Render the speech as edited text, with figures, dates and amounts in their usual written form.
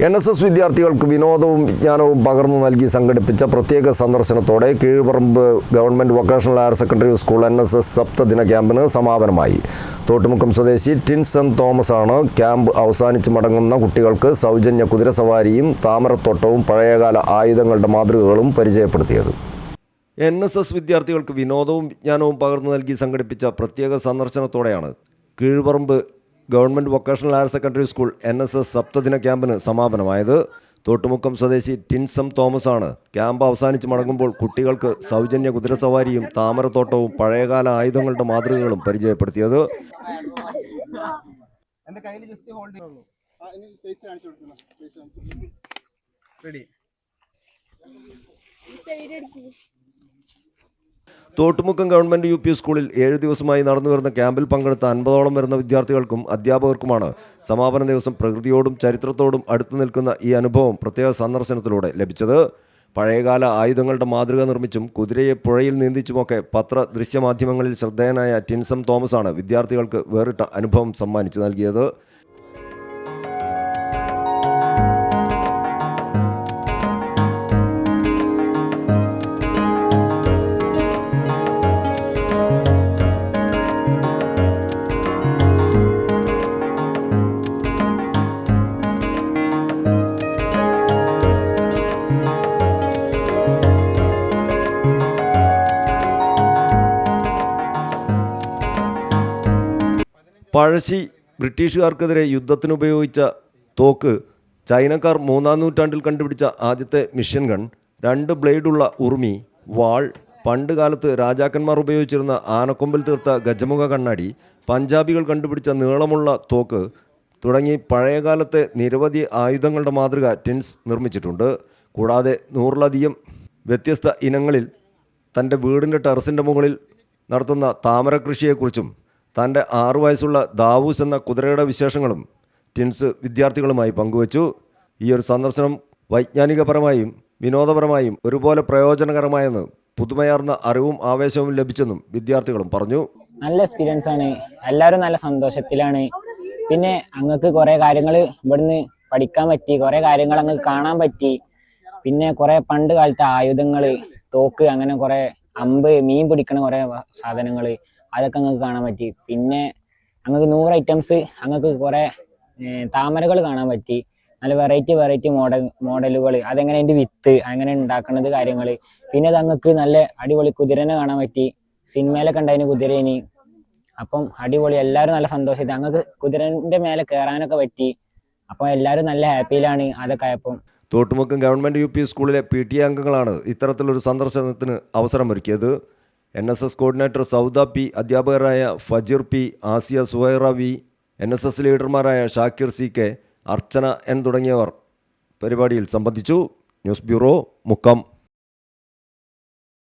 NSS വിദ്യാർത്ഥികൾക്ക് വിനോദവും വിജ്ഞാനവും പകർന്നു നൽകി സംഘടിപ്പിച്ച പ്രത്യേക സന്ദർശനത്തോടെ Keezhuparamba government vocational higher secondary school NSS സപ്തദിന ക്യാമ്പിന് സമാപനമായി. തോട്ടുമുക്കം സ്വദേശി ടിൻസൺ തോമസ് ആണ് ക്യാമ്പ് അവസാനിച്ച് മടങ്ങുന്ന കുട്ടികൾക്ക് സൗജന്യ കുതിരസവാരിയും താമരത്തോട്ടവും പഴയകാല ആയുധങ്ങളുടെ മാതൃകകളും പരിചയപ്പെടുത്തിയത്. NSS വിദ്യാർത്ഥികൾക്ക് വിനോദവും വിജ്ഞാനവും പകർന്നു നൽകി സംഘടിപ്പിച്ച പ്രത്യേക സന്ദർശനത്തോടെയാണ് Keezhuparamba government vocational higher secondary school NSS സപ്തദിന ക്യാമ്പിന് സമാപനമായത്. തോട്ടുമുക്കം സ്വദേശി ടിൻസം തോമസ് ആണ് ക്യാമ്പ് അവസാനിച്ച് മടങ്ങുമ്പോൾ കുട്ടികൾക്ക് സൗജന്യ കുതിരസവാരിയും താമരത്തോട്ടവും പഴയകാല ആയുധങ്ങളുടെ മാതൃകകളും പരിചയപ്പെടുത്തിയത്. തോട്ടുമുക്കം ഗവൺമെൻറ് UP സ്കൂളിൽ 7 ദിവസമായി നടന്നുവരുന്ന ക്യാമ്പിൽ പങ്കെടുത്ത 50ഓളം വരുന്ന വിദ്യാർത്ഥികൾക്കും അധ്യാപകർക്കുമാണ് സമാപന ദിവസം പ്രകൃതിയോടും ചരിത്രത്തോടും അടുത്തു നിൽക്കുന്ന ഈ അനുഭവം പ്രത്യേക സന്ദർശനത്തിലൂടെ ലഭിച്ചത്. പഴയകാല ആയുധങ്ങളുടെ മാതൃക നിർമ്മിച്ചും കുതിരയെ പുഴയിൽ നീന്തിച്ചുമൊക്കെ ദൃശ്യമാധ്യമങ്ങളിൽ ശ്രദ്ധേയനായ ടിൻസം തോമസ് ആണ് വിദ്യാർത്ഥികൾക്ക് വേറിട്ട അനുഭവം സമ്മാനിച്ചു നൽകിയത്. പഴശ്ശി ബ്രിട്ടീഷുകാർക്കെതിരെ യുദ്ധത്തിനുപയോഗിച്ച തോക്ക്, ചൈനക്കാർ 3-ാം നൂറ്റാണ്ടിൽ കണ്ടുപിടിച്ച ആദ്യത്തെ മിഷൻ ഗൺ, 2 ബ്ലേഡുള്ള ഉറുമി, വാൾ, പണ്ട് കാലത്ത് രാജാക്കന്മാർ ഉപയോഗിച്ചിരുന്ന ആനക്കൊമ്പിൽ തീർത്ത ഗജമുഖ കണ്ണാടി, പഞ്ചാബികൾ കണ്ടുപിടിച്ച നീളമുള്ള തോക്ക് തുടങ്ങി പഴയകാലത്തെ നിരവധി ആയുധങ്ങളുടെ മാതൃക ടിൻസ് നിർമ്മിച്ചിട്ടുണ്ട്. കൂടാതെ 100-ലധികം വ്യത്യസ്ത ഇനങ്ങളിൽ തൻ്റെ വീടിൻ്റെ ടെറസിൻ്റെ മുകളിൽ നടത്തുന്ന താമര കൃഷിയെക്കുറിച്ചും തൻ്റെ 6 വയസ്സുള്ള ദാവൂസ് എന്ന കുതിരയുടെ വിശേഷങ്ങളും ടിൻസ് വിദ്യാർത്ഥികളുമായി പങ്കുവച്ചു. ഈ ഒരു സന്ദർശനം വൈജ്ഞാനികപരമായും വിനോദപരമായും ഒരുപോലെ പ്രയോജനകരമായെന്ന് പുതുമയാർന്ന അറിവും ആവേശവും ലഭിച്ചെന്നും വിദ്യാർത്ഥികളും പറഞ്ഞു. നല്ല എക്സ്പീരിയൻസ് ആണ്, എല്ലാവരും നല്ല സന്തോഷത്തിലാണ്. പിന്നെ അങ്ങക്ക് കുറേ കാര്യങ്ങൾ ഇവിടുന്ന് പഠിക്കാൻ പറ്റി, കുറേ കാര്യങ്ങൾ അങ്ങ് കാണാൻ പറ്റി. പിന്നെ കുറേ പണ്ട് കാലത്തെ ആയുധങ്ങൾ, തോക്ക്, അങ്ങനെ കുറേ അമ്പ്, മീൻ പിടിക്കണ കുറേ സാധനങ്ങൾ, അതൊക്കെ അങ്ങക്ക് കാണാൻ പറ്റി. പിന്നെ അങ്ങക്ക് 100 ഐറ്റംസ്, അങ്ങക്ക് കുറേ താമരകൾ കാണാൻ പറ്റി. നല്ല വെറൈറ്റി മോഡലുകൾ, അതെങ്ങനെ അതിൻ്റെ വിത്ത് അങ്ങനെ ഉണ്ടാക്കുന്നത് കാര്യങ്ങൾ. പിന്നെ അത് അങ്ങക്ക് നല്ല അടിപൊളി കുതിരനെ കാണാൻ പറ്റി. സിനിമയിലൊക്കെ ഉണ്ടായിരുന്നു കുതിരേനി. അപ്പം അടിപൊളി, എല്ലാവരും നല്ല സന്തോഷത്തിൽ അങ്ങക്ക് കുതിരൻ്റെ മേലെ കയറാനൊക്കെ പറ്റി. അപ്പം എല്ലാവരും നല്ല ഹാപ്പിയിലാണ് അതൊക്കെ ആയപ്പം. തോട്ടുമുക്കം ഗവൺമെൻറ് UP സ്കൂളിലെ PTA അംഗങ്ങളാണ് ഇത്തരത്തിലൊരു സന്ദർശനത്തിന് അവസരമൊരുക്കിയത്. NSS കോർഡിനേറ്റർ സൗദ P, അധ്യാപകരായ ഫജിർ P, Asiya Suhaira V, NSS ലീഡർമാരായ Shakir CK, അർച്ചന N തുടങ്ങിയവർ പരിപാടിയിൽ സംബന്ധിച്ചു. News bureau, Mukkam.